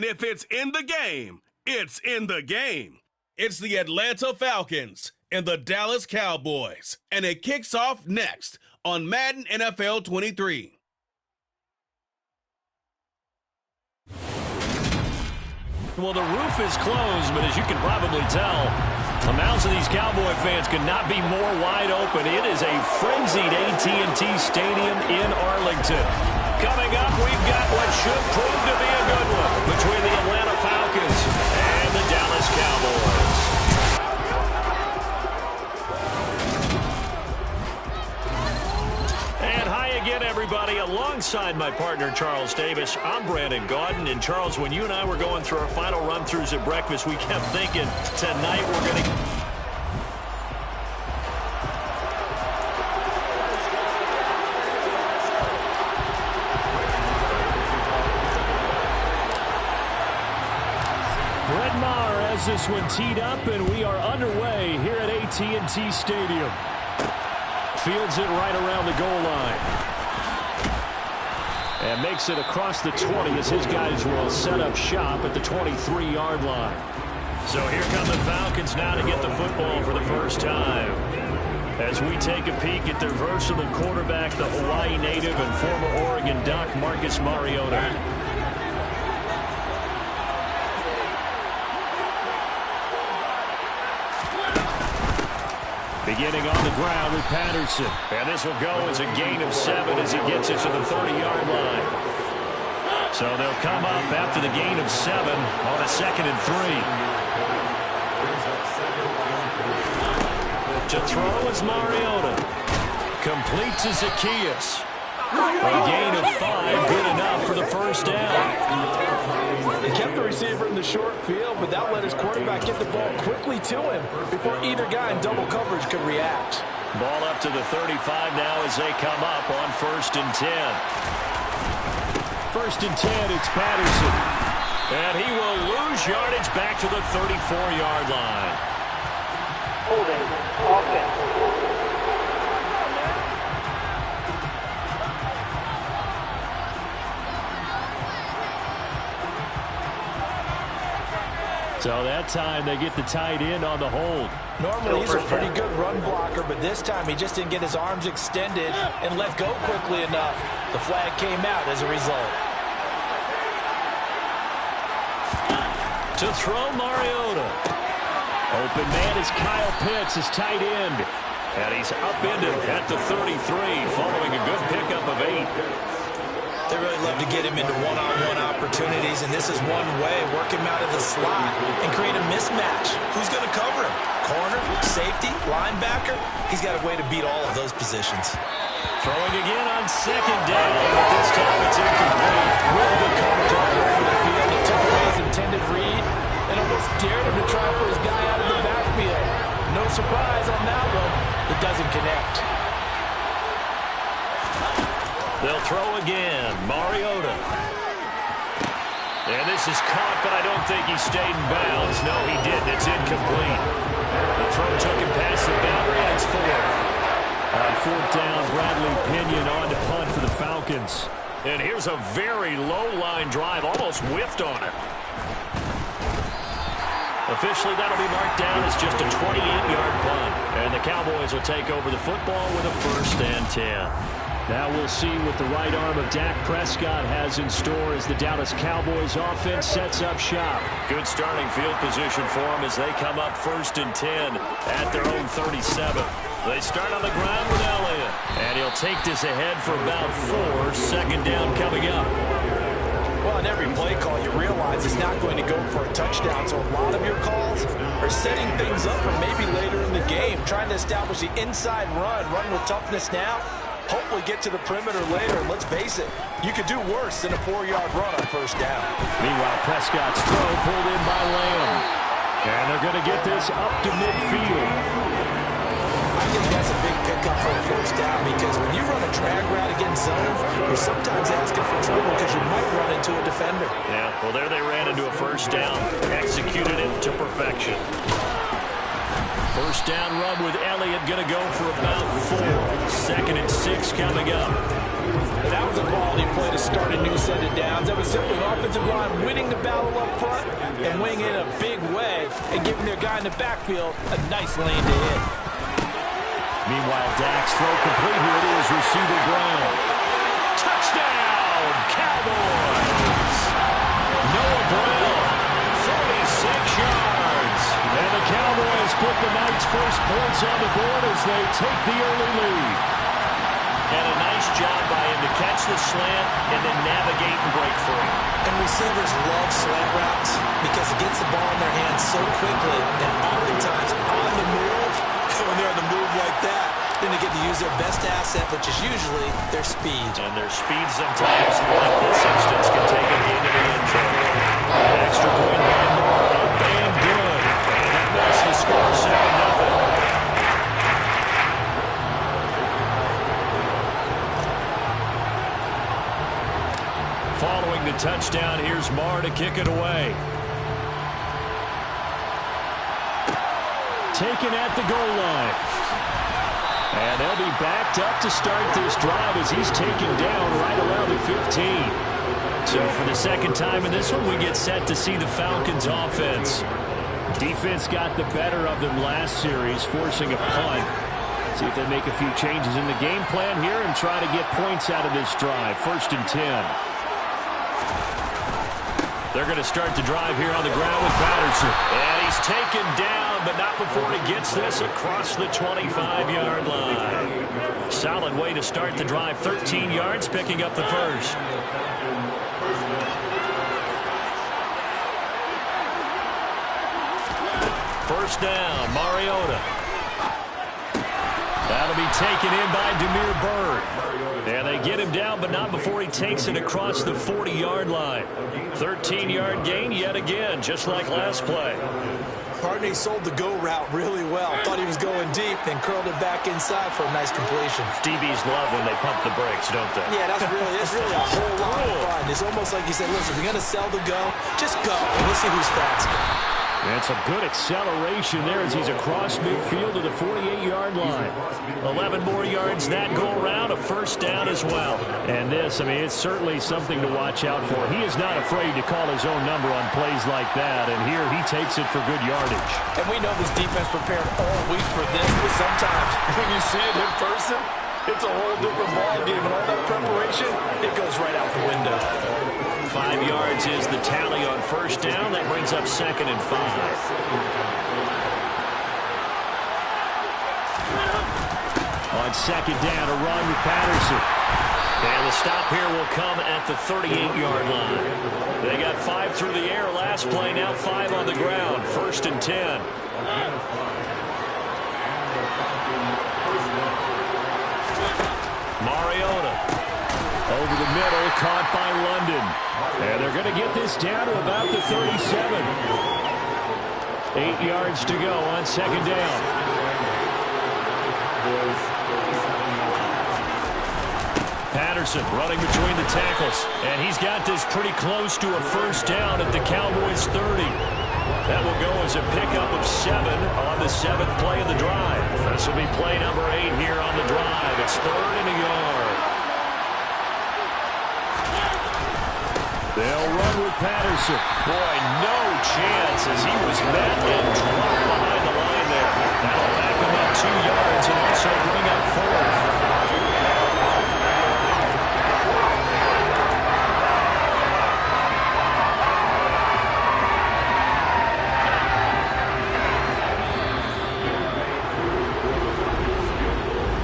If it's in the game, it's in the game. It's the Atlanta Falcons and the Dallas Cowboys. And it kicks off next on Madden NFL 23. Well, the roof is closed, but as you can probably tell, the mouths of these Cowboy fans could not be more wide open. It is a frenzied AT&T Stadium in Arlington. Coming up, we've got what should prove to be a good one between the Atlanta Falcons and the Dallas Cowboys. And hi again, everybody. Alongside my partner, Charles Davis, I'm Brandon Gaudin. And Charles, when you and I were going through our final run-throughs at breakfast, we kept thinking, tonight we're going to... Brett Maher has this one teed up, and we are underway here at AT&T Stadium. Fields it right around the goal line. And makes it across the 20 as his guys will set up shop at the 23-yard line. So here come the Falcons now to get the football for the first time. As we take a peek at their versatile quarterback, the Hawaii native and former Oregon Duck, Marcus Mariota. Beginning on the ground with Patterson. And this will go as a gain of 7 as he gets it to the 30-yard line. So they'll come up after the gain of 7 on a 2nd and 3. To throw is Mariota. Complete to Zacchaeus. A gain of 5, good enough for the first down. He kept the receiver in the short field, but that let his quarterback get the ball quickly to him before either guy in double coverage could react. Ball up to the 35 now as they come up on 1st and 10. 1st and 10, it's Patterson. And he will lose yardage back to the 34-yard line. Holding, offense. So that time they get the tight end on the hold. Normally he's a pretty good run blocker, but this time he just didn't get his arms extended and let go quickly enough. The flag came out as a result. To throw, Mariota. Open man is Kyle Pitts, his tight end. And he's upended at the 33 following a good pickup of 8. They really love to get him into one-on-one opportunities, and this is one way, work him out of the slot and create a mismatch. Who's going to cover him? Corner, safety, linebacker? He's got a way to beat all of those positions. Throwing again on 2nd down, but this time it's incomplete. Really good coverage all over the field. He took away his intended read and almost dared him to try for his guy out of the backfield. No surprise on that one. It doesn't connect. They'll throw again. Mariota. And this is caught, but I don't think he stayed in bounds. No, he didn't. It's incomplete. The throw took him past the boundary, and it's 4th. On 4th down, Bradley Pinion on to punt for the Falcons. And here's a very low-line drive, almost whiffed on it. Officially, that'll be marked down as just a 28-yard punt. And the Cowboys will take over the football with a 1st and 10. Now we'll see what the right arm of Dak Prescott has in store as the Dallas Cowboys offense sets up shop. Good starting field position for them as they come up 1st and 10 at their own 37. They start on the ground with Elliott. And he'll take this ahead for about 4. 2nd down coming up. Well, in every play call, you realize it's not going to go for a touchdown, so a lot of your calls are setting things up for maybe later in the game, trying to establish the inside run with toughness now, hopefully get to the perimeter later, and let's face it, you could do worse than a 4-yard run on 1st down. Meanwhile, Prescott's throw pulled in by Lamb. And they're going to get this up to midfield. I think that's a big pickup for a 1st down because when you run a drag route against zone, you're sometimes asking for trouble because you might run into a defender. Yeah, well, there they ran into a 1st down, executed it to perfection. 1st down run with Elliott, going to go for about 4. 2nd and 6 coming up. That was a quality play to start a new set of downs. That was simply an offensive line winning the battle up front and winning in a big way and giving their guy in the backfield a nice lane to hit. Meanwhile, Dak's throw complete. Here it is, receiver Brown. Touchdown, Cowboys! Noah Brown, 46 yards. And the Cowboys put the night's first points on the board as they take the early lead. And a nice job by him to catch the slant and then navigate and break free. And receivers love slant routes because it gets the ball in their hands so quickly and oftentimes on the move. When they're on the move like that, then they get to use their best asset, which is usually their speed. And their speed sometimes, like this instance, can take a game to the end zone. Extra point by Moore, up and good. And that makes the score 7-0. Following the touchdown, here's Marr to kick it away. Taken at the goal line. And they'll be backed up to start this drive as he's taken down right around the 15. So for the second time in this one, we get set to see the Falcons offense. Defense got the better of them last series, forcing a punt. See if they make a few changes in the game plan here and try to get points out of this drive. 1st and 10. They're going to start the drive here on the ground with Patterson. And he's taken down, but not before he gets this across the 25-yard line. Solid way to start the drive. 13 yards, picking up the first. First down, Mariota. That'll be taken in by Damiere Byrd. And they get him down, but not before he takes it across the 40-yard line. 13-yard gain yet again, just like last play. Partney sold the go route really well. Thought he was going deep, then curled it back inside for a nice completion. DBs love when they pump the brakes, don't they? Yeah, that's really a whole lot of fun. It's almost like he said, listen, if you're going to sell the go, just go. And we'll see who's faster. And some good acceleration there as he's across midfield to the 48-yard line. 11 more yards that go around, a first down as well. And this, I mean, it's certainly something to watch out for. He is not afraid to call his own number on plays like that, and here he takes it for good yardage. And we know this defense prepared all week for this, but sometimes when you see it in person, it's a whole different ballgame, and all that preparation, it goes right out the window. 5 yards is the tally on first down. That brings up 2nd and 5. On second down, a run with Patterson. And the stop here will come at the 38-yard line. They got 5 through the air last play, now 5 on the ground. 1st and 10. Mariota. Over the middle, caught by London. And they're going to get this down to about the 37. 8 yards to go on second down. Patterson running between the tackles. And he's got this pretty close to a first down at the Cowboys' 30. That will go as a pickup of 7 on the 7th play of the drive. This will be play number 8 here on the drive. It's 3rd and a yard. They'll run with Patterson. Boy, no chance as he was met and dropped behind the line there. That'll back him up 2 yards and also bring up 4th.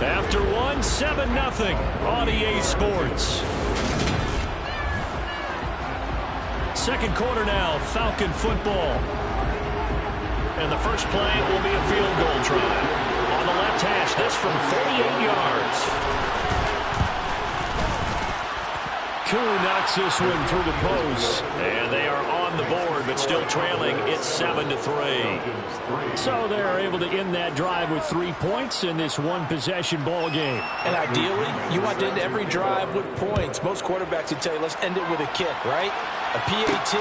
After 7-0 on EA Sports. Second quarter now, Falcon football. And the first play will be a field goal try. On the left hash, this from 48 yards. Koo knocks this one through the post. And they are on the board, but still trailing. It's 7-3. So they're able to end that drive with 3 points in this one-possession ball game. And ideally, you want to end every drive with points. Most quarterbacks would tell you, let's end it with a kick, right? A PAT,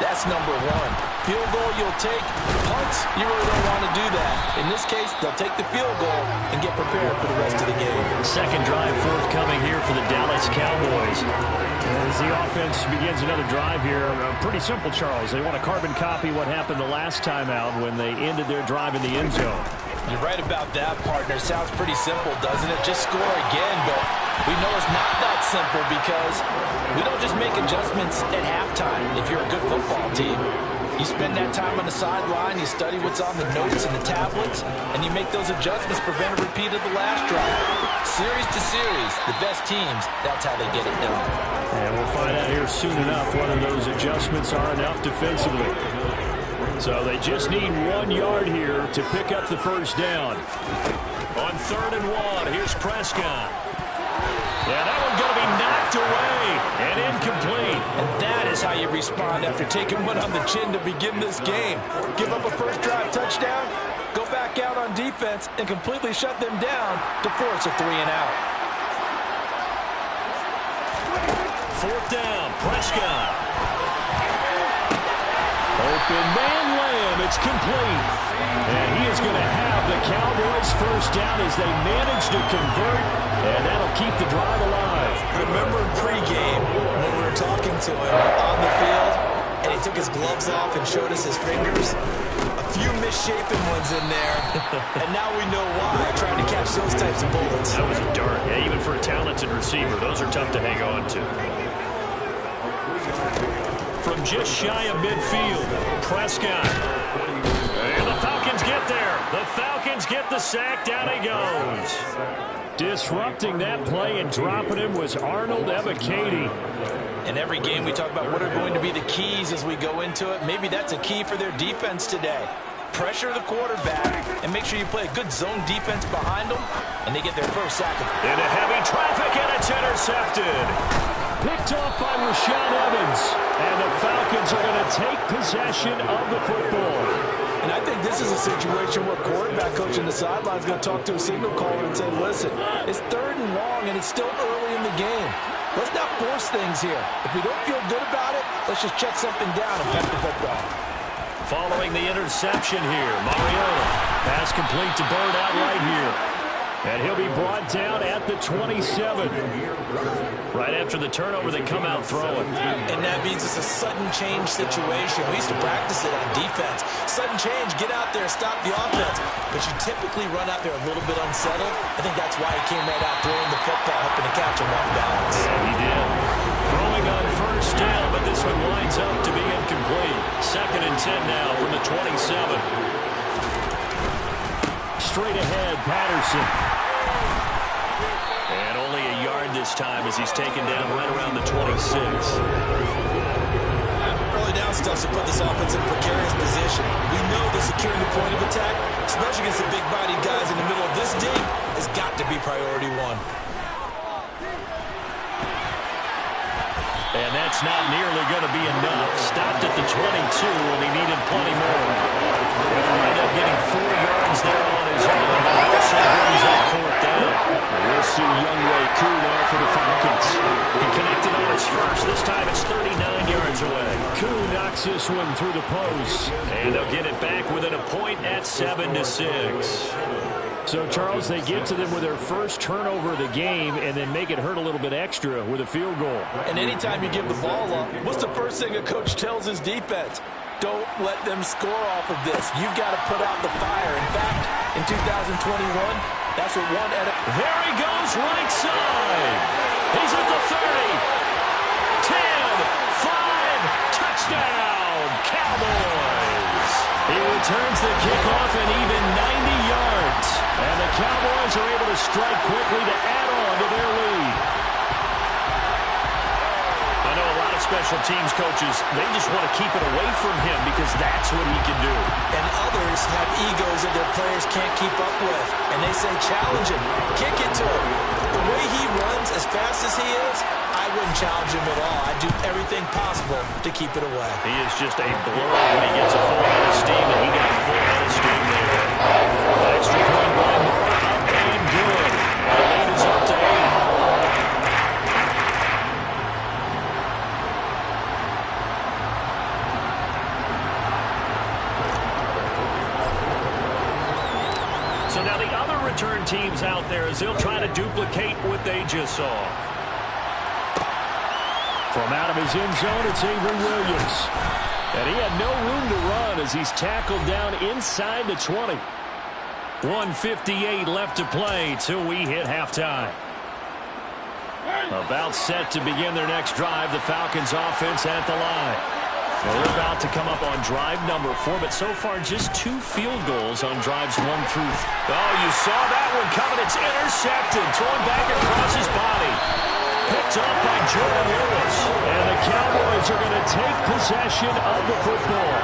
that's number one. Field goal you'll take. Punts, you really don't want to do that. In this case, they'll take the field goal and get prepared for the rest of the game. Second drive forthcoming here for the Dallas Cowboys. As the offense begins another drive here, pretty simple, Charles. They want to carbon copy what happened the last time out when they ended their drive in the end zone. You're right about that, partner. Sounds pretty simple, doesn't it? Just score again, but we know it's not that simple because we don't just make adjustments at halftime if you're a good football team. You spend that time on the sideline, you study what's on the notes and the tablets, and you make those adjustments, prevent a repeat of the last drive. Series to series, the best teams, that's how they get it done. And we'll find out here soon enough whether those adjustments are enough defensively. So they just need 1 yard here to pick up the first down. On 3rd and 1, here's Prescott. Yeah, that one's going to be knocked away and incomplete. And that is how you respond after taking one on the chin to begin this game. Give up a first drive touchdown, go back out on defense, and completely shut them down to force a 3 and out. 4th down, Prescott. Open man Lamb, it's complete. And he is going to have the Cowboys first down as they manage to convert, and that'll keep the drive alive. Remember pregame when we were talking to him on the field, and he took his gloves off and showed us his fingers? A few misshapen ones in there, and now we know why, trying to catch those types of bullets. That was a dart. Yeah, even for a talented receiver, those are tough to hang on to. From just shy of midfield, Prescott. And the Falcons get there. The Falcons get the sack. Down he goes. Disrupting that play and dropping him was Arnold Ebiketie. In every game we talk about what are going to be the keys as we go into it. Maybe that's a key for their defense today. Pressure the quarterback and make sure you play a good zone defense behind them, and they get their first sack. Into heavy traffic, and it's intercepted. Picked off by Rashaan Evans. And the Falcons are going to take possession of the football. And I think this is a situation where quarterback coach in the sideline is going to talk to a signal caller and say, listen, it's 3rd and long, and it's still early in the game. Let's not force things here. If we don't feel good about it, let's just check something down and pet the football. Following the interception here, Mariota. Pass complete to Bird out right here. And he'll be brought down at the 27. Right after the turnover, they come out throwing. And that means it's a sudden change situation. We used to practice it on defense. Sudden change, get out there, stop the offense. But you typically run out there a little bit unsettled. I think that's why he came right out throwing the football, hoping to catch him off balance. Yeah, he did. Throwing on first down, but this one lines up to be incomplete. 2nd and 10 now from the 27. Straight ahead, Patterson. And only a yard this time as he's taken down right around the 26. Early down stuff to put this offense in a precarious position. We know that securing the point of attack, especially against the big-bodied guys in the middle of this deep, has got to be priority one. And that's not nearly going to be enough. Stopped at the 22 when he needed plenty more. He'll wind up getting 4 yards there on his own. That also brings up 4th down. We'll see Younghoe Koo there for the Falcons. He connected on his first. This time it's 39 yards away. Koo knocks this one through the post. And they'll get it back within a point at 7-6. So, Charles, they get to them with their first turnover of the game and then make it hurt a little bit extra with a field goal. And anytime you give the ball up, what's the first thing a coach tells his defense? Don't let them score off of this. You've got to put out the fire. In fact, in 2021, that's what one edit. There he goes, right side. He's at the 30. 10, 5, touchdown, Cowboys. He returns the kickoff and even 90 yards. And the Cowboys are able to strike quickly to add on to their lead. I know a lot of special teams coaches, they just want to keep it away from him because that's what he can do. And others have egos that their players can't keep up with. And they say, challenge him, kick it to him. The way he runs as fast as he is, I wouldn't challenge him at all. I'd do everything possible to keep it away. He is just a blur when he gets a full head of steam, and he got a full head of steam there. Extra point by Moore, up and good. The lead is up to 8. So now the other return teams out there as they'll try to duplicate what they just saw. From out of his end zone, it's Avery Williams. And he had no room to run as he's tackled down inside the 20. 1:58 left to play till we hit halftime. About set to begin their next drive, the Falcons offense at the line. Now they're about to come up on drive number 4, but so far just 2 field goals on drives 1 through. Oh, you saw that one coming. It's intercepted. Thrown back across his body. Picked up by Jordan Lewis. And the Cowboys are going to take possession of the football.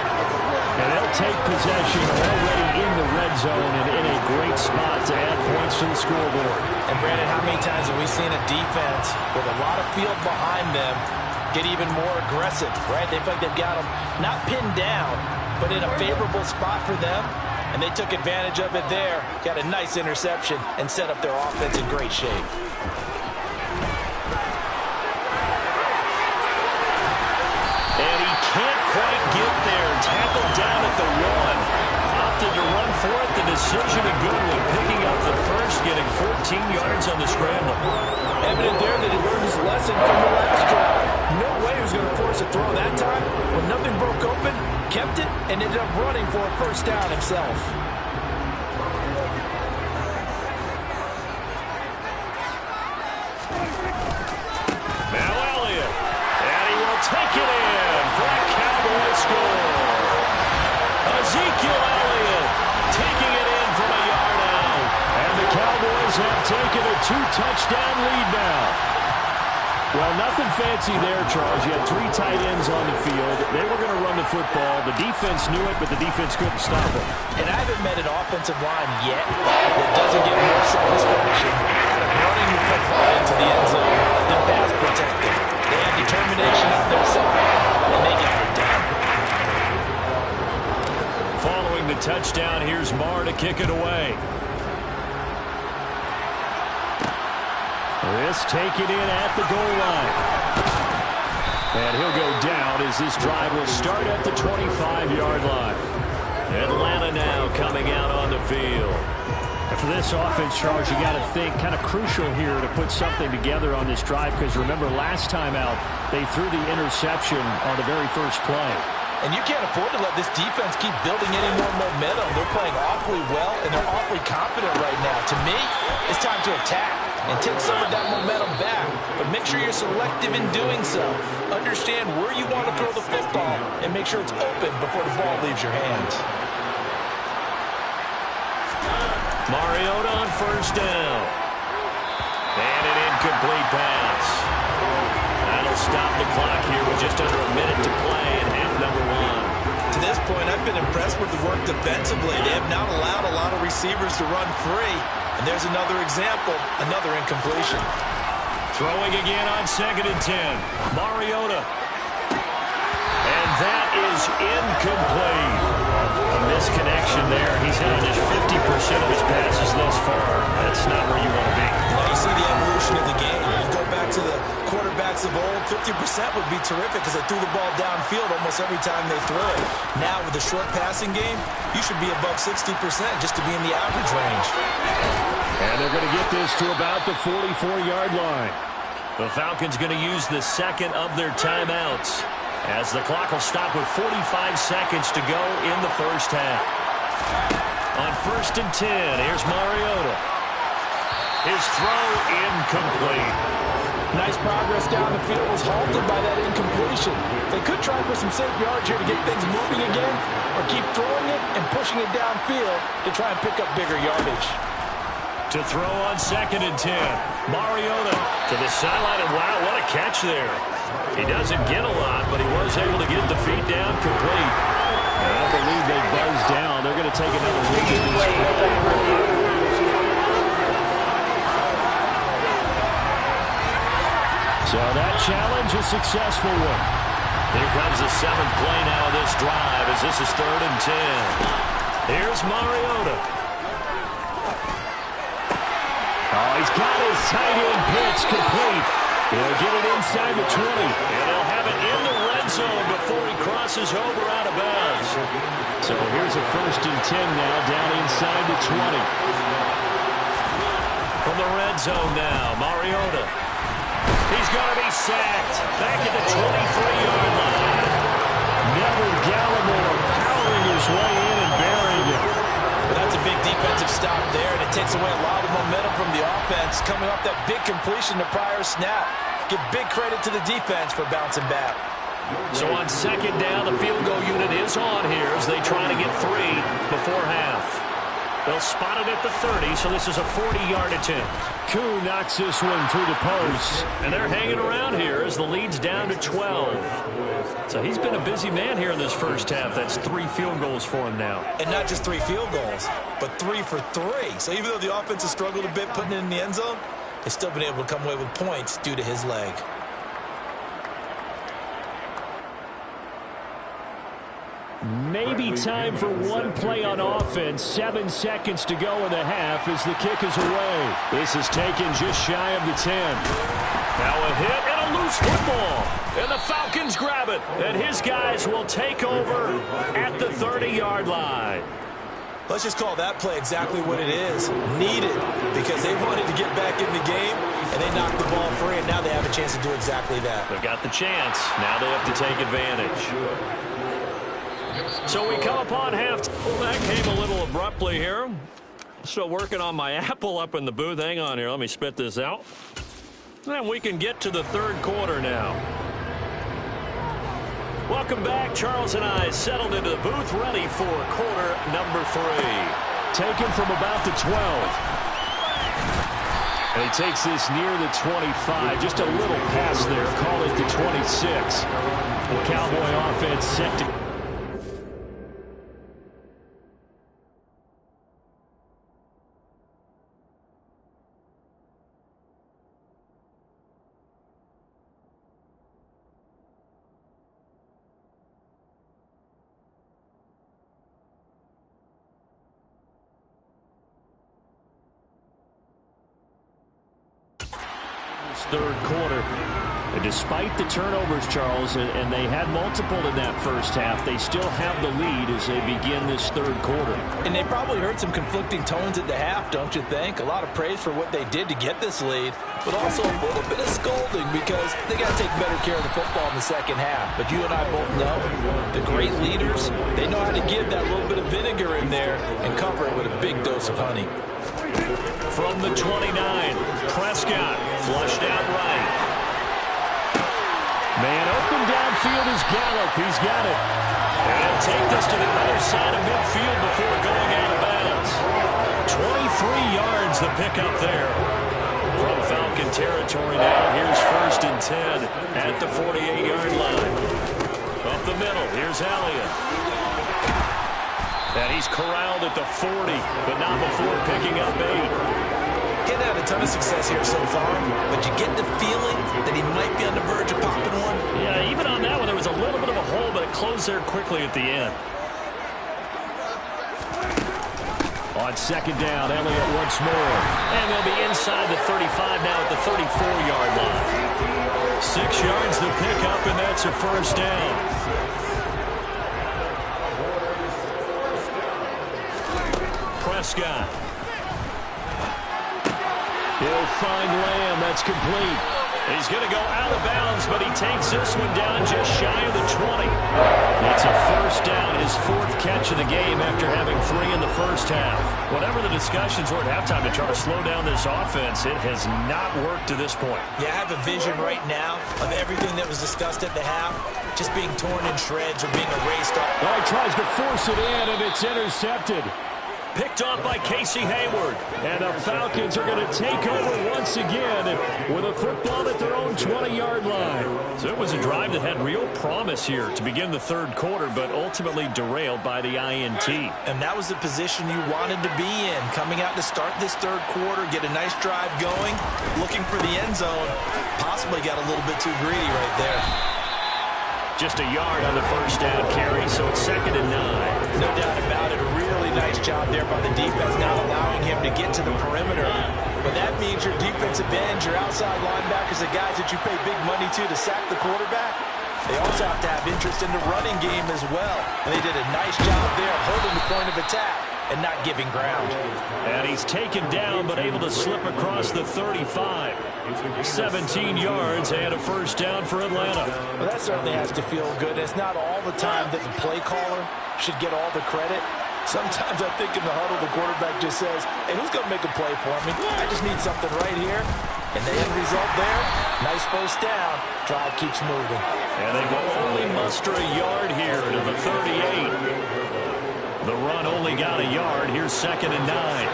And they'll take possession already in the red zone and in a great spot to add points to the scoreboard. And Brandon, how many times have we seen a defense with a lot of field behind them get even more aggressive, right? They feel like they've got them not pinned down, but in a favorable spot for them. And they took advantage of it there. Got a nice interception and set up their offense in great shape. And he can't quite get there. Tackled down at the 1. Opted to run for it. The decision a good one. Picking up the first, getting 14 yards on the scramble. Evident there that he learned his lesson from the last drive. No way he was going to force a throw that time. When nothing broke open, kept it, and ended up running for a first down himself. Now Elliott. And he will take it in for a Cowboy score. Ezekiel Elliott taking it in from a yard out. And the Cowboys have taken a 2-touchdown lead now. Well, nothing fancy there, Charles. You had 3 tight ends on the field. They were going to run the football. The defense knew it, but the defense couldn't stop it. And I haven't met an offensive line yet that doesn't get more satisfaction out of running the football into the end zone than pass protecting. They had determination on their side, and they got it done. Following the touchdown, here's Marr to kick it away. This taken in at the goal line. And he'll go down as this drive will start at the 25-yard line. Atlanta now coming out on the field. And for this offense, Charles, you got to think kind of crucial here to put something together on this drive, because remember last time out they threw the interception on the very first play. And you can't afford to let this defense keep building any more momentum. They're playing awfully well, and they're awfully confident right now. To me, it's time to attack and take some of that momentum back. But make sure you're selective in doing so. Understand where you want to throw the football, and make sure it's open before the ball leaves your hands. Mariota on first down. And an incomplete pass. That'll stop the clock here with just under a minute to play in half number 1. To this point, I've been impressed with the work defensively. They have not allowed a lot of receivers to run free. And there's another example, another incompletion. Throwing again on 2nd and 10. Mariota. And that is incomplete. A misconnection there. He's hit on just 50% of his passes thus far. That's not where you want to be. Now you see the evolution of the game. You go back to the quarterbacks of old, 50% would be terrific because they threw the ball downfield almost every time they threw it. Now with the short passing game, you should be above 60% just to be in the average range. And they're going to get this to about the 44-yard line. The Falcons going to use the second of their timeouts, as the clock will stop with 45 seconds to go in the first half. On 1st and 10, here's Mariota. His throw incomplete. Nice progress down the field was halted by that incompletion. They could try for some safe yards here to get things moving again, or keep throwing it and pushing it downfield to try and pick up bigger yardage. To throw on 2nd and 10. Mariota to the sideline, and wow, what a catch there. He doesn't get a lot, but he was able to get the feet down complete. And I believe they buzzed down. They're going to take another look at this. So that challenge, a successful one. Here comes the 7th play now of this drive, as this is 3rd and 10. Here's Mariota. Oh, he's got his tight end pitch complete. He'll get it inside the 20, and he'll have it in the red zone before he crosses over out of bounds. So here's a 1st and 10 now, down inside the 20. From the red zone now, Mariota. He's going to be sacked. Back at the 23-yard line. Neville Gallimore powering his way in and burying it. But that's a big defensive stop there, and it takes away a lot of momentum from the offense coming off that big completion the prior snap. Give big credit to the defense for bouncing back. So on 2nd down, the field goal unit is on here as they try to get 3 before half. They'll spot it at the 30, so this is a 40-yard attempt. Koo knocks this one through the post. And they're hanging around here as the lead's down to 12. So he's been a busy man here in this first half. That's 3 field goals for him now. And not just 3 field goals, but 3 for 3. So even though the offense has struggled a bit putting it in the end zone, they've still been able to come away with points due to his leg. Maybe time for one play on offense. 7 seconds to go in the half as the kick is away. This is taken just shy of the 10. Now a hit and a loose football. And the Falcons grab it. And his guys will take over at the 30-yard line. Let's just call that play exactly what it is. Needed, because they wanted to get back in the game, and they knocked the ball free, and now they have a chance to do exactly that. They've got the chance. Now they have to take advantage. So we come upon half. Well, that came a little abruptly here. Still working on my apple up in the booth. Hang on here. Let me spit this out. And we can get to the 3rd quarter now. Welcome back. Charles and I settled into the booth, ready for quarter number 3. Taken from about the 12. And he takes this near the 25. Just a little pass there. Call it the 26. The Cowboy offense set to... third quarter. And despite the turnovers, Charles, and they had multiple in that first half, they still have the lead as they begin this 3rd quarter. And they probably heard some conflicting tones at the half, don't you think? A lot of praise for what they did to get this lead, but also a little bit of scolding because they got to take better care of the football in the second half. But you and I both know the great leaders, they know how to give that little bit of vinegar in there and cover it with a big dose of honey. From the 29, Prescott flushed out right. Man open downfield is Gallup. He's got it. And he'll take this to the other side of midfield before going out of bounds. 23 yards the pickup there. From Falcon territory now, here's 1st and 10 at the 48-yard line. Up the middle, here's Elliott. And he's corralled at the 40, but not before picking up 8. He's had a ton of success here so far, but you get the feeling that he might be on the verge of popping one. Yeah, even on that one, there was a little bit of a hole, but it closed there quickly at the end. On 2nd down, Elliott once more. And they'll be inside the 35 now at the 34-yard line. 6 yards the pickup, and that's a 1st down. Prescott. He'll find Lamb. That's complete. He's going to go out of bounds, but he takes this one down just shy of the 20. It's a 1st down, his 4th catch of the game after having 3 in the first half. Whatever the discussions were at halftime to try to slow down this offense, it has not worked to this point. Yeah, I have a vision right now of everything that was discussed at the half just being torn in shreds or being erased off. Oh, he tries to force it in, and it's intercepted. Picked off by Casey Hayward. And the Falcons are going to take over once again with a football at their own 20-yard line. So it was a drive that had real promise here to begin the 3rd quarter, but ultimately derailed by the INT. And that was the position you wanted to be in, coming out to start this 3rd quarter, get a nice drive going, looking for the end zone. Possibly got a little bit too greedy right there. Just a yard on the 1st down carry, so it's 2nd and 9. No doubt about it. A really nice job there by the defense, not allowing him to get to the perimeter. But that means your defensive ends, your outside linebackers, the guys that you pay big money to sack the quarterback, They also have to have interest in the running game as well. And they did a nice job there holding the point of attack and not giving ground. And he's taken down but able to slip across the 35. 17 yards and a first down for Atlanta. Well, that certainly has to feel good. It's not all the time that the play caller should get all the credit. Sometimes I think in the huddle, the quarterback just says, hey, who's going to make a play for me? I just need something right here. And the end result there, nice first down. Drive keeps moving. And they will only muster a yard here to the 38. The run only got a yard. Here's 2nd and 9.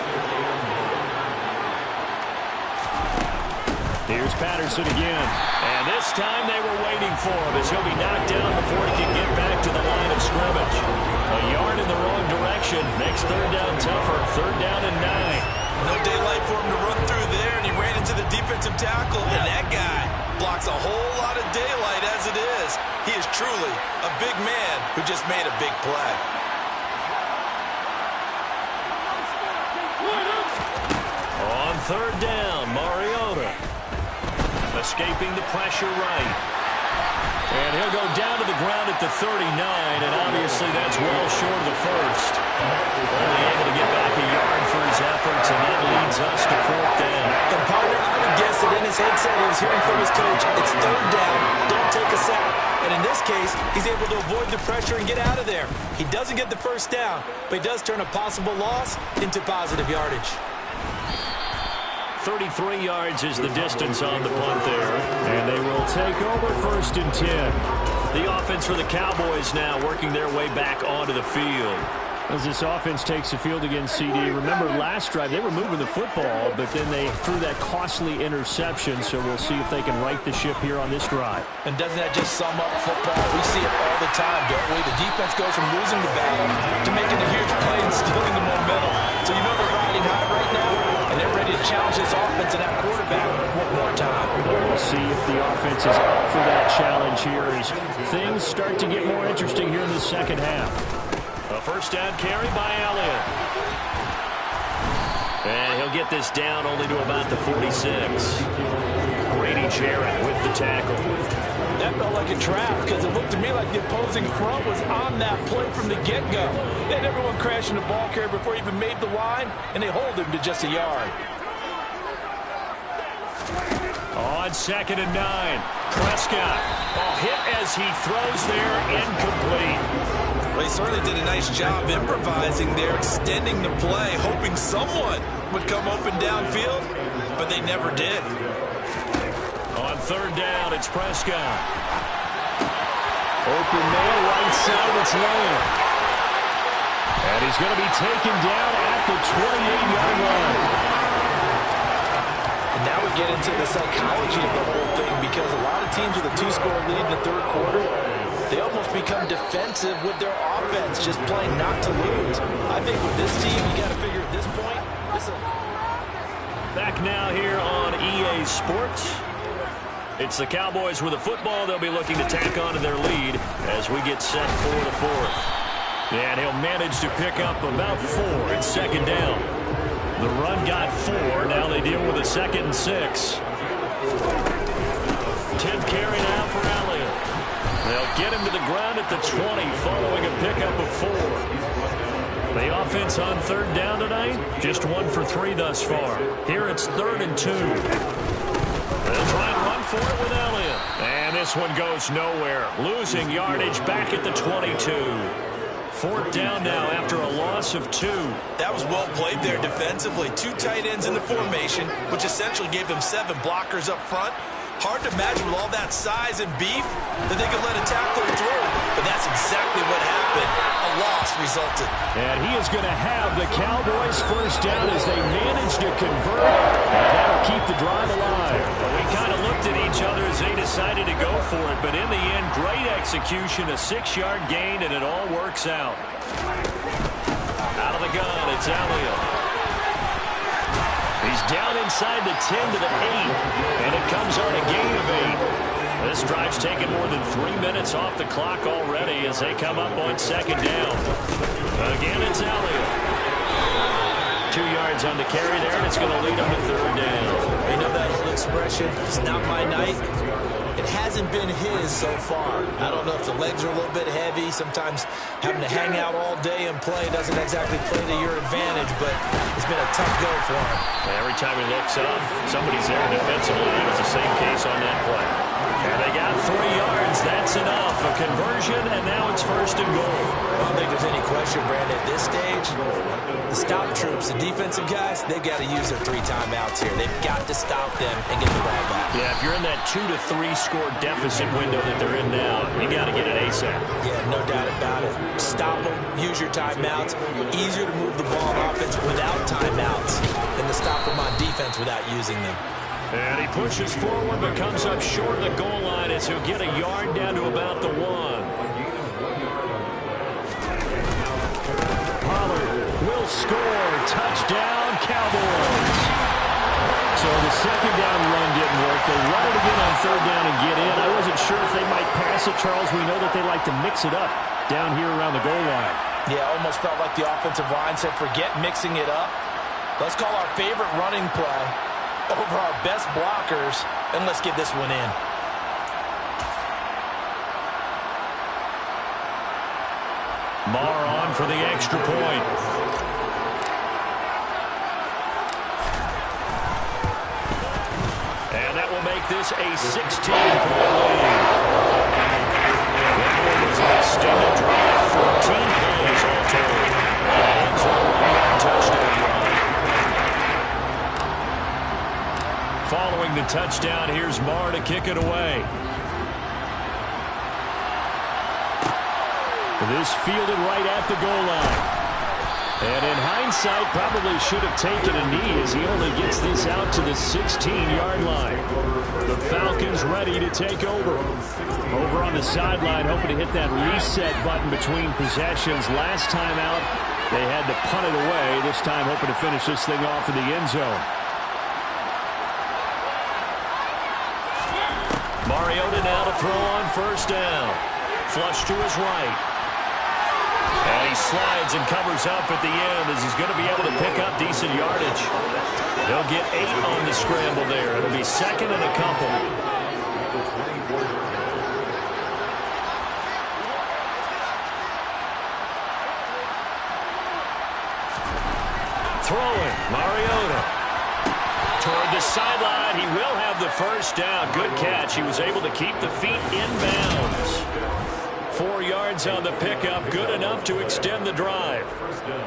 Here's Patterson again. And this time they were waiting for him as he'll be knocked down before he can get back to the line of scrimmage. A yard in the wrong direction makes 3rd down tougher. 3rd down and 9. No daylight for him to run through there, and he ran into the defensive tackle, and that guy blocks a whole lot of daylight as it is. He is truly a big man who just made a big play. On 3rd down, Mariota escaping the pressure right. And he'll go down to the ground at the 39, and obviously that's well short of the first. Only able to get back a yard for his efforts, and that leads us to 4th down. The partner, I would guess that in his headset he was hearing from his coach, it's 3rd down, don't take a sack. And in this case, he's able to avoid the pressure and get out of there. He doesn't get the first down, but he does turn a possible loss into positive yardage. 33 yards is the distance on the punt there. And they will take over 1st and 10. The offense for the Cowboys now working their way back onto the field. As this offense takes the field against CD, remember last drive they were moving the football, but then they threw that costly interception, so we'll see if they can right the ship here on this drive. And doesn't that just sum up football? We see it all the time, don't we? The defense goes from losing the battle to making a huge play and stealing the momentum. So you know they're riding high right now, and they're ready to challenge this offense and that quarterback one more time. We'll see if the offense is up for that challenge here as things start to get more interesting here in the second half. A first down carry by Elliott. And he'll get this down only to about the 46. Grady Jarrett with the tackle. That felt like a trap because it looked to me like the opposing front was on that play from the get-go. They had everyone crashing the ball carrier before he even made the line, and they hold him to just a yard. On 2nd and 9, Prescott. Hit as he throws there, incomplete. Well, he certainly did a nice job improvising there, extending the play, hoping someone would come open downfield, but they never did. On 3rd down, it's Prescott. Open man, right side, it's Lane. And he's going to be taken down at the 28-yard line. And now we get into the psychology of the whole thing because a lot of teams with a 2-score lead in the 3rd quarter, they almost become defensive with their offense, just playing not to lose. I think with this team, you got to figure at this point, this is Back now here on EA Sports. It's the Cowboys with a football. They'll be looking to tack on to their lead as we get set for the 4th. And he'll manage to pick up about 4 at 2nd down. The run got 4. Now they deal with a 2nd and 6. 10th carry now for Elliott. They'll get him to the ground at the 20 following a pickup of 4. The offense on 3rd down tonight, just 1 for 3 thus far. Here it's 3rd and 2. They'll try and run for it with Elliott. And this one goes nowhere. Losing yardage back at the 22. 4th down now after a loss of 2. That was well played there defensively. 2 tight ends in the formation, which essentially gave them 7 blockers up front. Hard to imagine with all that size and beef that they could let a tackler through. But that's exactly what happened. A loss resulted. And he is going to have the Cowboys first down as they manage to convert. And that'll keep the drive alive. Well, we kind of looked at each other as they decided to go for it. But in the end, great execution, a 6-yard gain, and it all works out. Out of the gun, it's Elliott. He's down inside the 10 to the 8, and it comes on a gain of 8. This drive's taken more than 3 minutes off the clock already as they come up on 2nd down. Again, it's Elliott. 2 yards on the carry there, and it's going to lead them to 3rd down. You know that old expression, it's not my night. It hasn't been his so far. I don't know if the legs are a little bit heavy. Sometimes having to hang out all day and play doesn't exactly play to your advantage, but it's been a tough go for him. Every time he looks up, somebody's there defensively. It was the same case on that play. And they got 3 yards. That's enough. A conversion, and now it's 1st and goal. I don't think there's any question, Brandon. At this stage, the stop troops, the defensive guys, they've got to use their 3 timeouts here. They've got to stop them and get the ball back. Yeah, if you're in that 2 to 3 score deficit window that they're in now, you got to get it ASAP. Yeah, no doubt about it. Stop them, use your timeouts. Easier to move the ball on offense without timeouts than to stop them on defense without using them. And he pushes forward but comes up short of the goal line as he'll get a yard down to about the 1. Pollard will score. Touchdown, Cowboys. So the second down run didn't work. They run it again on 3rd down and get in. I wasn't sure if they might pass it, Charles. We know that they like to mix it up down here around the goal line. Yeah, almost felt like the offensive line said, forget mixing it up. Let's call our favorite running play over our best blockers, and let's get this one in. Marr on for the extra point. And that will make this a 16-point lead. That one was an extended drive, 14 plays all told. And for a 1-yard touchdown run. Following the touchdown, here's Marr to kick it away. This fielded right at the goal line. And in hindsight, probably should have taken a knee as he only gets this out to the 16-yard line. The Falcons ready to take over. Over on the sideline, hoping to hit that reset button between possessions. Last time out, they had to punt it away. This time hoping to finish this thing off in the end zone. Mariota now to throw on 1st down. Flush to his right. And he slides and covers up at the end as he's going to be able to pick up decent yardage. They'll get 8 on the scramble there. It'll be 2nd and a couple. Throwing, Mariota. Toward the sideline, he will have the 1st down. Good catch. He was able to keep the feet in bounds. 4 yards on the pickup, good enough to extend the drive.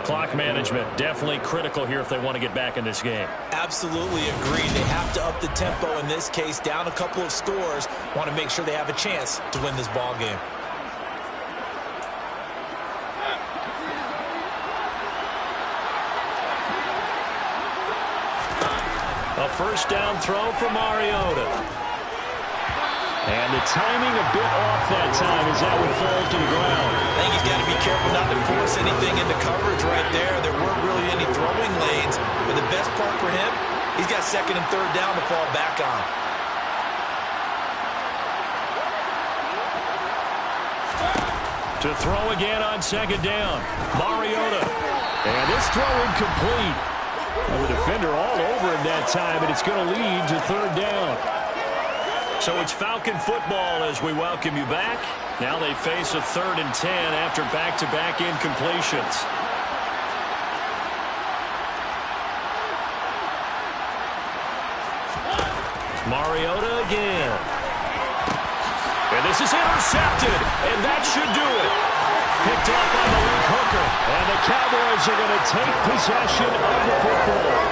Clock management definitely critical here if they want to get back in this game. Absolutely agree. They have to up the tempo in this case, down a couple of scores. Want to make sure they have a chance to win this ball game. A 1st down throw for Mariota. And the timing a bit off that time as that one falls to the ground. I think he's got to be careful not to force anything into coverage right there. There weren't really any throwing lanes. But the best part for him, he's got 2nd and 3rd down to fall back on. To throw again on 2nd down. Mariota. And this throw incomplete. And the defender all over him that time, and it's going to lead to 3rd down. So it's Falcon football as we welcome you back. Now they face a 3rd and 10 after back-to-back incompletions. Mariota again. And this is intercepted, and that should do it. Picked up on the weak hooker, and the Cowboys are going to take possession of the football.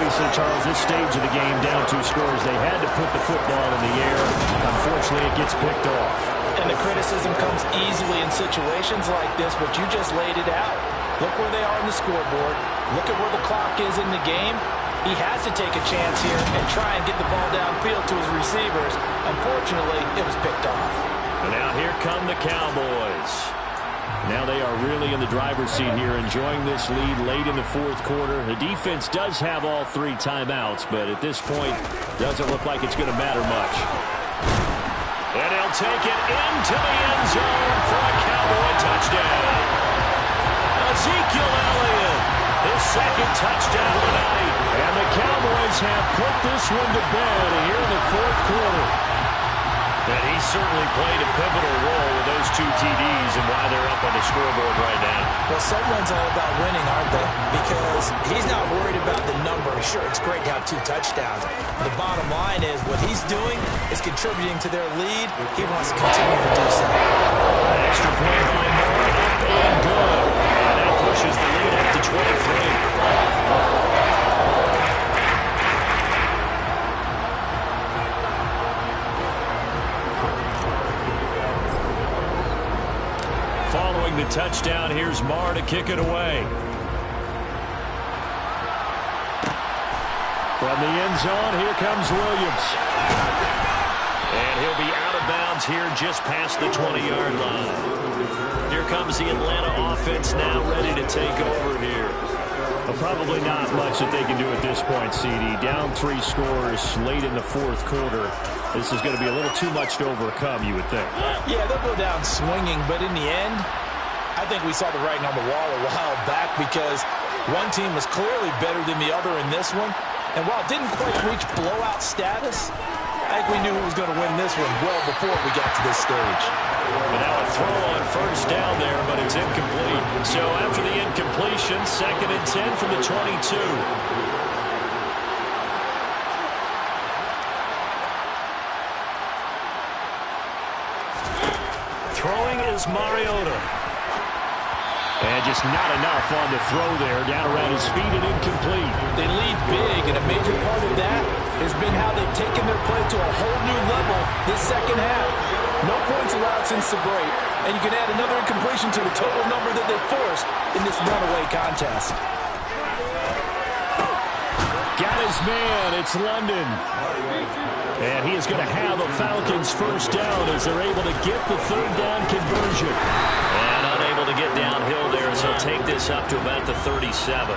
Obviously, Charles, this stage of the game, down 2 scores, they had to put the football in the air. Unfortunately, it gets picked off. And the criticism comes easily in situations like this, but you just laid it out. Look where they are on the scoreboard. Look at where the clock is in the game. He has to take a chance here and try and get the ball downfield to his receivers. Unfortunately, it was picked off. And now here come the Cowboys. Now they are really in the driver's seat here, enjoying this lead late in the 4th quarter. The defense does have all 3 timeouts, but at this point, doesn't look like it's going to matter much. And he'll take it into the end zone for a Cowboy touchdown. Ezekiel Elliott, his 2nd touchdown tonight. And the Cowboys have put this one to bed here in the fourth quarter. And he certainly played a pivotal role with those 2 TDs and why they're up on the scoreboard right now. Well, some wins all about winning, aren't they? Because he's not worried about the number. Sure, it's great to have 2 touchdowns. The bottom line is what he's doing is contributing to their lead. He wants to continue to do so. An extra point by Moore, up and good. And that pushes the lead up to 23. Following the touchdown, here's Marr to kick it away. From the end zone, here comes Williams. And he'll be out of bounds here just past the 20-yard line. Here comes the Atlanta offense now ready to take over here. Well, probably not much that they can do at this point, CD. Down 3 scores late in the fourth quarter. This is going to be a little too much to overcome, you would think. Yeah, they'll go down swinging, but in the end, I think we saw the writing on the wall a while back because one team was clearly better than the other in this one. And while it didn't quite reach blowout status, I think we knew who was going to win this one well before we got to this stage. But now a throw on first down there, but it's incomplete. So after the incompletion, 2nd and 10 from the 22. Throwing is Mariota. And just not enough on the throw there. Down around his feet and incomplete. They lead big, and a major part of that has been how they've taken their play to a whole new level this second half. No points allowed since the break, and you can add another incompletion to the total number that they forced in this runaway contest. Got his man. It's London. And he is going to have a Falcons first down as they're able to get the 3rd down conversion. And unable to get downhill there, so he'll take this up to about the 37.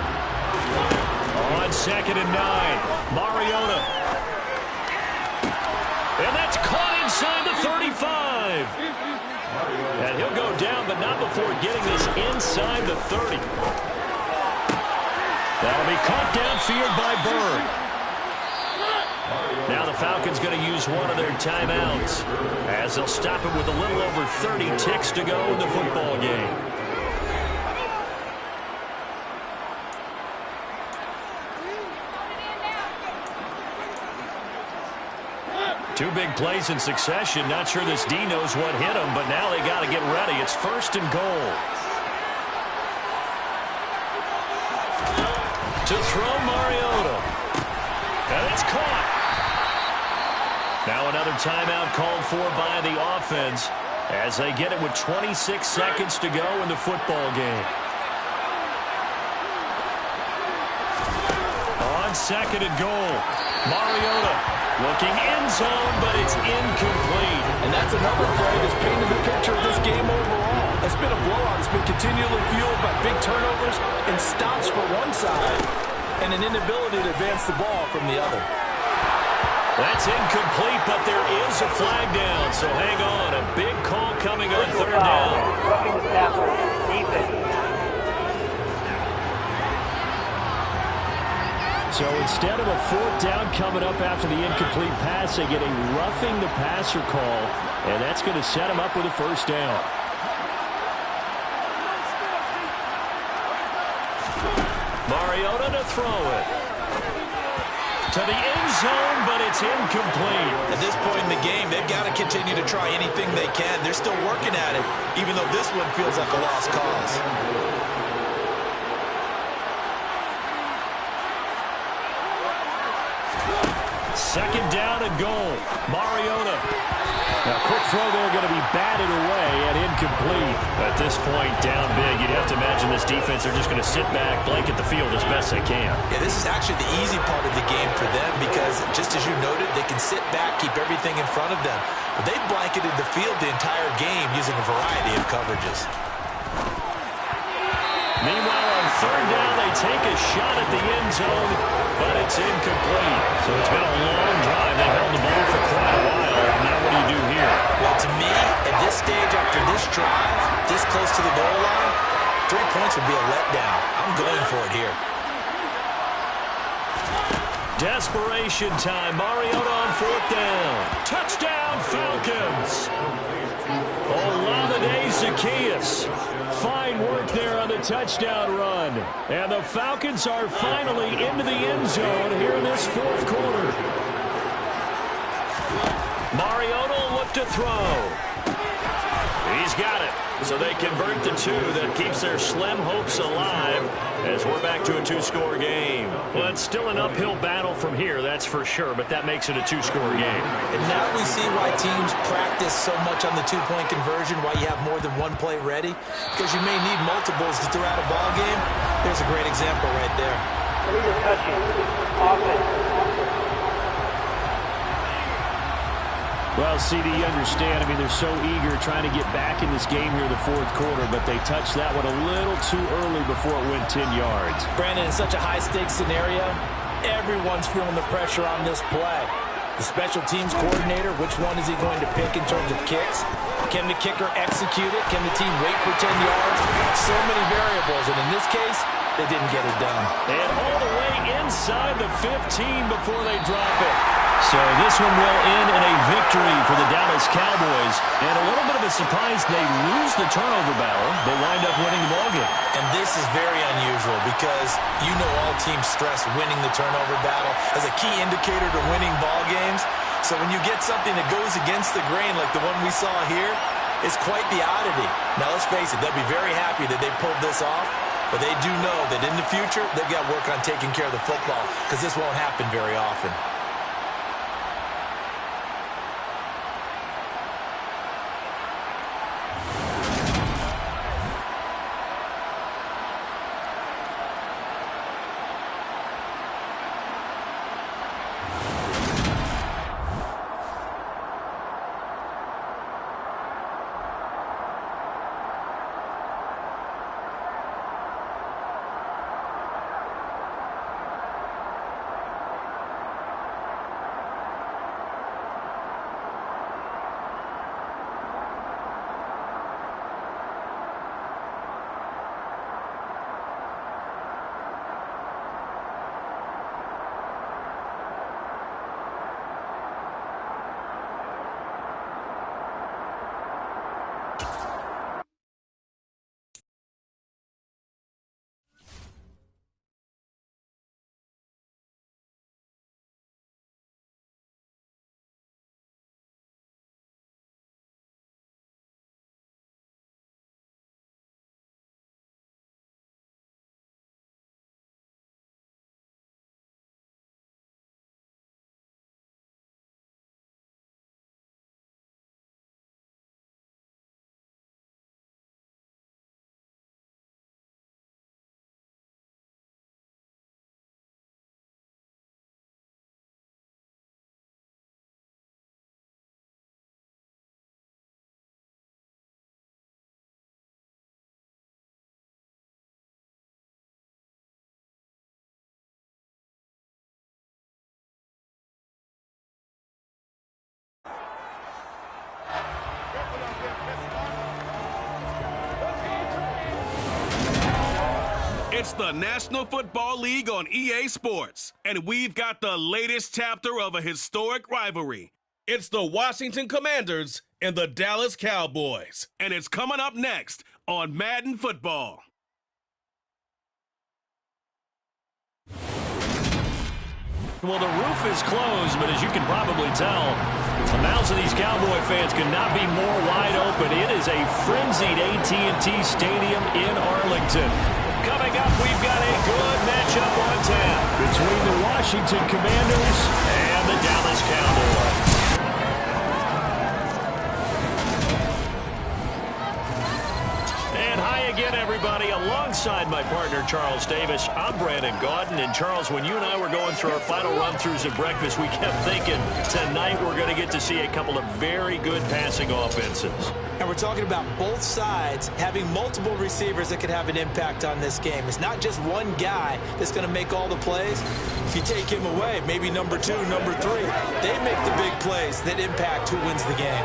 On 2nd and 9, Mariota. And that's caught inside the 35. And he'll go down, but not before getting this inside the 30. That'll be caught downfield by Bird. Now the Falcons going to use one of their timeouts as they'll stop it with a little over 30 ticks to go in the football game. Two big plays in succession. Not sure this D knows what hit him, but now they got to get ready. It's 1st and goal. To throw Mariota. And it's caught. Now another timeout called for by the offense as they get it with 26 seconds to go in the football game. On 2nd and goal, Mariota looking end zone, but it's incomplete. And that's another play that's painted the picture of this game overall. It's been a blowout. It's been continually fueled by big turnovers and stops for one side and an inability to advance the ball from the other. That's incomplete, but there is a flag down, so hang on. A big call coming on 3rd down. Roughing the passer, defense. So instead of a 4th down coming up after the incomplete pass, they get a roughing the passer call, and that's going to set them up with a 1st down. Mariota to throw it. To the end zone, but it's incomplete. At this point in the game, they've got to continue to try anything they can. They're still working at it, even though this one feels like a lost cause. 2nd down and goal. Mariota. Now, quick throw there going to be batted away and incomplete. At this point, down big, you'd have to imagine this defense are just going to sit back, blanket the field as best they can. Yeah, this is actually the easy part of the game for them because, just as you noted, they can sit back, keep everything in front of them. But they've blanketed the field the entire game using a variety of coverages. Meanwhile, on 3rd down, they take a shot at the end zone, but it's incomplete. So it's been a long drive. They've held the ball for quite a while. Now what do you do here? Well, to me, at this stage after this drive, this close to the goal line, 3 points would be a letdown. I'm going for it here. Desperation time. Mariota on 4th down. Touchdown, Falcons. Olamide Zaccheaus. Fine work there on the touchdown run. And the Falcons are finally into the end zone here in this 4th quarter. Mariota will look to throw. He's got it. So they convert the 2. That keeps their slim hopes alive as we're back to a 2-score game. Well, it's still an uphill battle from here, that's for sure, but that makes it a 2-score game. And now we see why teams practice so much on the 2-point conversion, why you have more than one play ready, because you may need multiples to throw out a ball game. There's a great example right there. Leader touching. Offense. Well, CD, you understand. I mean, they're so eager trying to get back in this game here in the 4th quarter, but they touched that one a little too early before it went 10 yards. Brandon, in such a high-stakes scenario, everyone's feeling the pressure on this play. The special teams coordinator, which one is he going to pick in terms of kicks? Can the kicker execute it? Can the team wait for 10 yards? So many variables, and in this case, they didn't get it done. And all the way inside the 15 before they drop it. So this one will end in a victory for the Dallas Cowboys. And a little bit of a surprise, they lose the turnover battle, but wind up winning the ballgame. And this is very unusual because you know all teams stress winning the turnover battle as a key indicator to winning ball games. So when you get something that goes against the grain like the one we saw here, it's quite the oddity. Now let's face it, they'll be very happy that they pulled this off, but they do know that in the future, they've got to work on taking care of the football because this won't happen very often. It's the National Football League on EA Sports, and we've got the latest chapter of a historic rivalry. It's the Washington Commanders and the Dallas Cowboys, and it's coming up next on Madden Football. Well, the roof is closed, but as you can probably tell, the mouths of these Cowboy fans could not be more wide open. It is a frenzied AT&T Stadium in Arlington. Coming up, we've got a good matchup on tap between the Washington Commanders and the Dallas Cowboys. And hi again, everybody. Alongside my partner, Charles Davis, I'm Brandon Gaudin. And Charles, when you and I were going through our final run-throughs of breakfast, we kept thinking tonight we're going to get to see a couple of very good passing offenses. And we're talking about both sides having multiple receivers that could have an impact on this game. It's not just one guy that's going to make all the plays. If you take him away, maybe number 2, number 3, they make the big plays that impact who wins the game.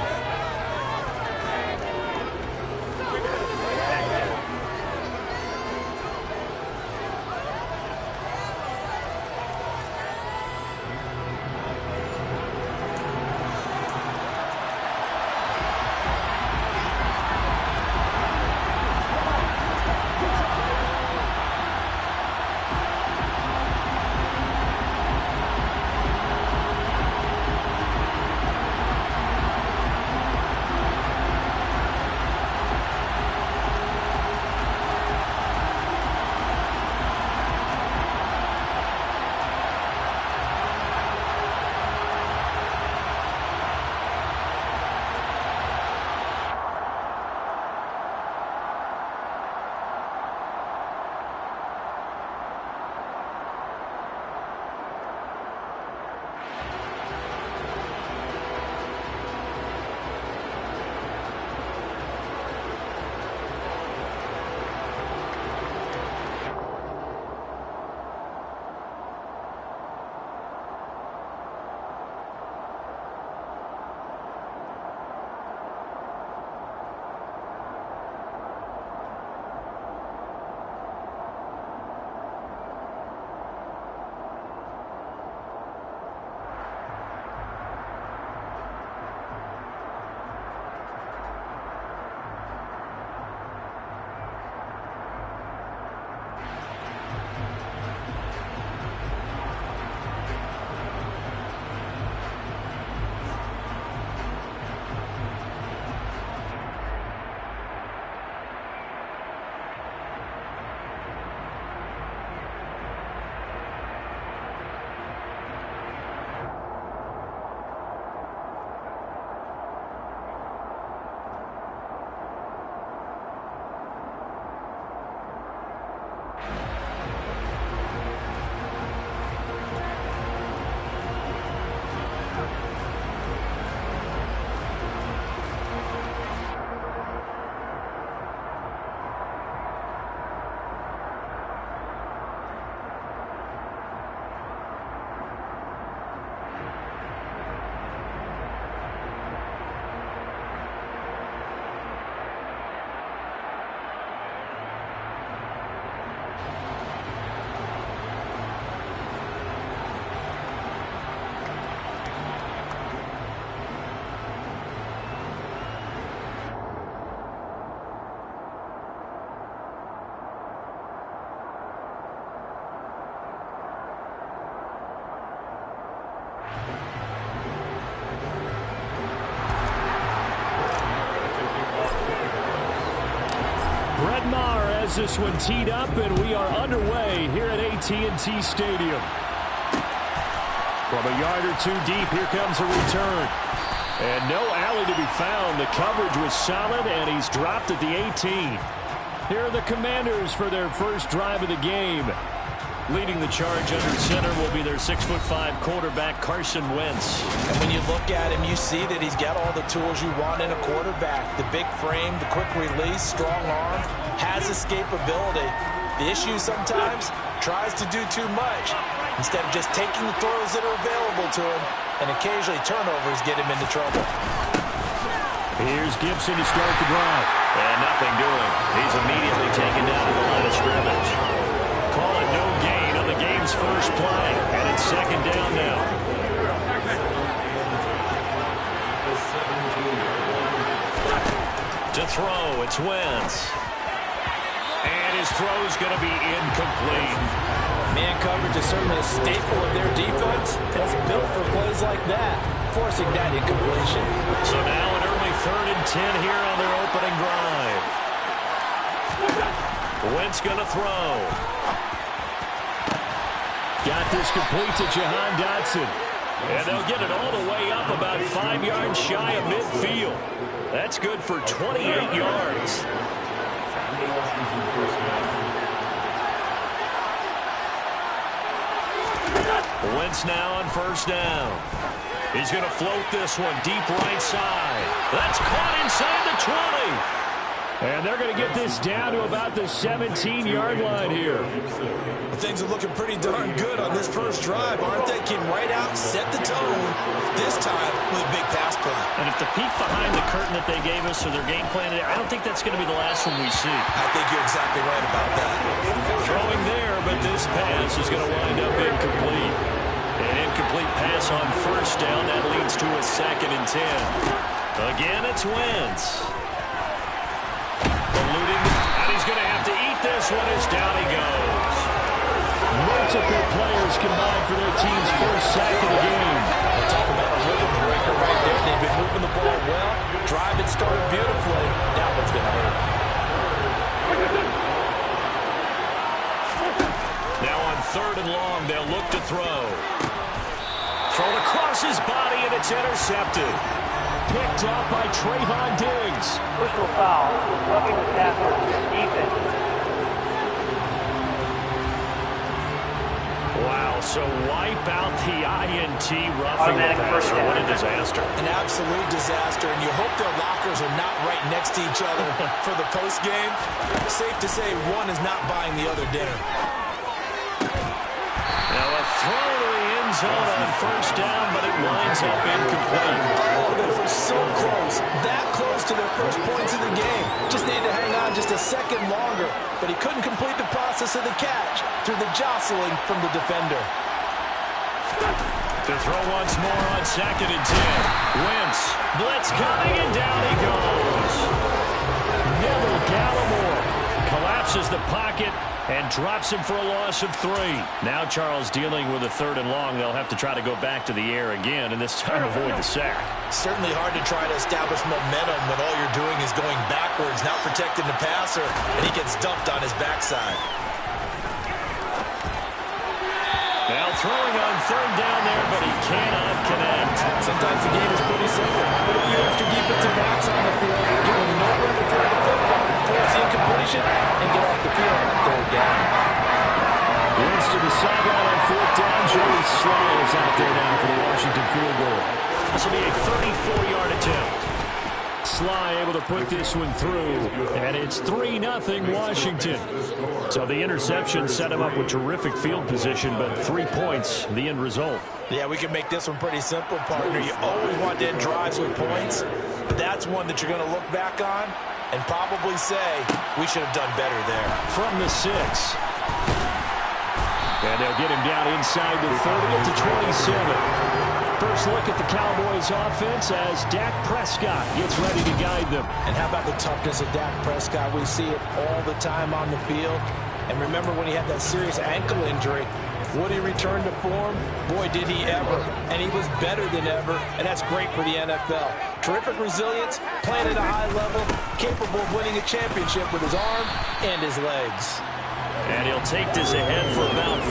Brett Maher has this one teed up, and we are underway here at AT&T Stadium. From a yard or two deep, here comes a return. And no alley to be found. The coverage was solid, and he's dropped at the 18. Here are the Commanders for their first drive of the game. Leading the charge under center will be their 6'5" quarterback, Carson Wentz. And when you look at him, you see that he's got all the tools you want in a quarterback. The big frame, the quick release, strong arm, has escapability. The issue sometimes, tries to do too much instead of just taking the throws that are available to him, and occasionally turnovers get him into trouble. Here's Gibson to start the drive. And nothing doing. He's immediately taken down to the line of scrimmage. Call it no gain on the game's first play. And it's second down now. To throw, it's Wentz. And his throw's going to be incomplete. Man coverage is certainly a staple of their defense. It's built for plays like that, forcing that incompletion. So now an early 3rd and 10 here on their opening drive. Wentz going to throw. Got this complete to Jahan Dotson. And they'll get it all the way up about 5 yards shy of midfield. That's good for 28 yards. Wentz now on first down. He's going to float this one deep right side. That's caught inside the 20. And they're going to get this down to about the 17-yard line here. Things are looking pretty darn good on this first drive, aren't they? Came right out, set the tone, this time with a big pass play. And if the peek behind the curtain that they gave us or their game plan, I don't think that's going to be the last one we see. I think you're exactly right about that. Throwing there, but this pass is going to wind up incomplete. An incomplete pass on first down. That leads to a 2nd and 10. Again, it's Wentz. Eluding, and he's going to have to eat this one as down he goes. Multiple players combined for their team's first sack of the game. We'll talk about a rhythm breaker right there. They've been moving the ball well. Drive it started beautifully. That one's going to hurt. Now on 3rd and long, they'll look to throw. Thrown across his body, and it's intercepted. Picked up by Trayvon Diggs. Personal foul. Roughing the passer. Defense. Wow, so wipe out the INT roughing the passer. What a disaster. An absolute disaster, and you hope their lockers are not right next to each other for the postgame. Safe to say one is not buying the other dinner. Now a throw to the end zone on first down, but it winds up incomplete. Oh, they were so close, that close to their first points of the game. Just needed to hang on just a second longer, but he couldn't complete the process of the catch through the jostling from the defender. To throw once more on 2nd and 10. Wentz, blitz coming, and down he goes. Neville Gallimore Collapses the pocket and drops him for a loss of 3. Now Charles dealing with a 3rd and long. They'll have to try to go back to the air again, and this time avoid the sack. Certainly hard to try to establish momentum when all you're doing is going backwards, not protecting the passer, and he gets dumped on his backside. Now throwing on 3rd down there, but he cannot connect. Sometimes the game is pretty simple. Put a few extra defensive backs on the field, give them nowhere to throw the football, force the incompletion, and get off the field on 3rd down. Wentz to the sideline on 4th down. Joey Sly is out there now for the Washington field goal. This will be a 34-yard attempt. Sly able to put this one through, and it's 3-0 Washington. So the interception set him up with terrific field position, but 3 points, the end result. Yeah, we can make this one pretty simple, partner. You always want to end drives with points, but that's one that you're going to look back on and probably say, we should have done better there. From the 6. And they'll get him down inside the 30 to 27. First look at the Cowboys offense as Dak Prescott gets ready to guide them. And how about the toughness of Dak Prescott? We see it all the time on the field. And remember when he had that serious ankle injury, Would he return to form? Boy, did he ever. And he was better than ever, and that's great for the NFL. Terrific resilience, playing at a high level, capable of winning a championship with his arm and his legs. And he'll take this ahead for about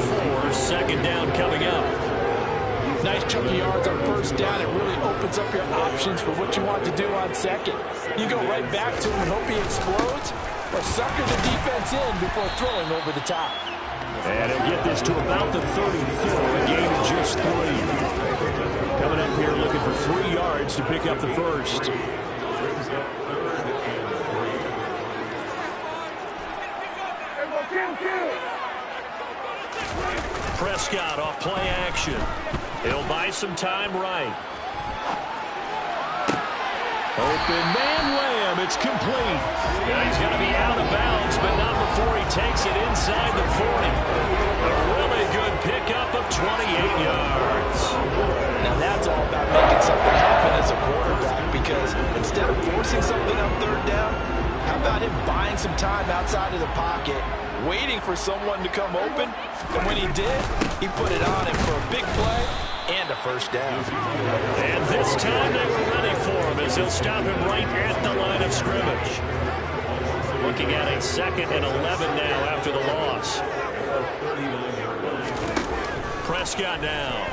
4. Second down coming up. Nice chunky yards on first down. It really opens up your options for what you want to do on second. You go right back to him and hope he explodes, or sucker the defense in before throwing over the top. And he'll get this to about the 34, a gain of just 3. Coming up here looking for 3 yards to pick up the first. Prescott off play action. He'll buy some time right. Open man Lamb. It's complete. Now he's going to be out of bounds, but not before he takes it inside the 40. A really good pickup of 28 yards. Now that's all about making something happen as a quarterback, because instead of forcing something on third down, how about him buying some time outside of the pocket, waiting for someone to come open, and when he did, he put it on him for a big play and a first down. And this time they were ready for him as he'll stop him right at the line of scrimmage. Looking at a 2nd and 11 now after the loss. Prescott now.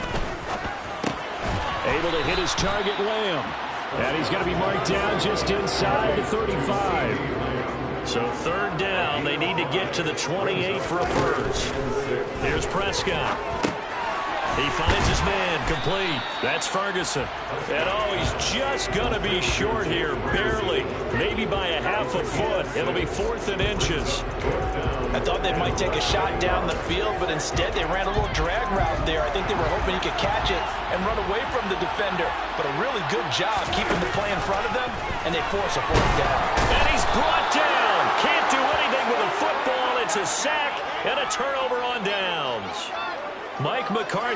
Able to hit his target, Lamb. And he's going to be marked down just inside the 35. So 3rd down, they need to get to the 28 for a first. Here's Prescott. He finds his man, complete. That's Ferguson. And he's just going to be short here, barely. Maybe by a half a foot. It'll be 4th and inches. I thought they might take a shot down the field, but instead they ran a little drag route there. I think they were hoping he could catch it and run away from the defender. But a really good job keeping the play in front of them, and they force a 4th down. And he's brought down. Can't do anything with a football. It's a sack and a turnover on downs. Mike McCarthy.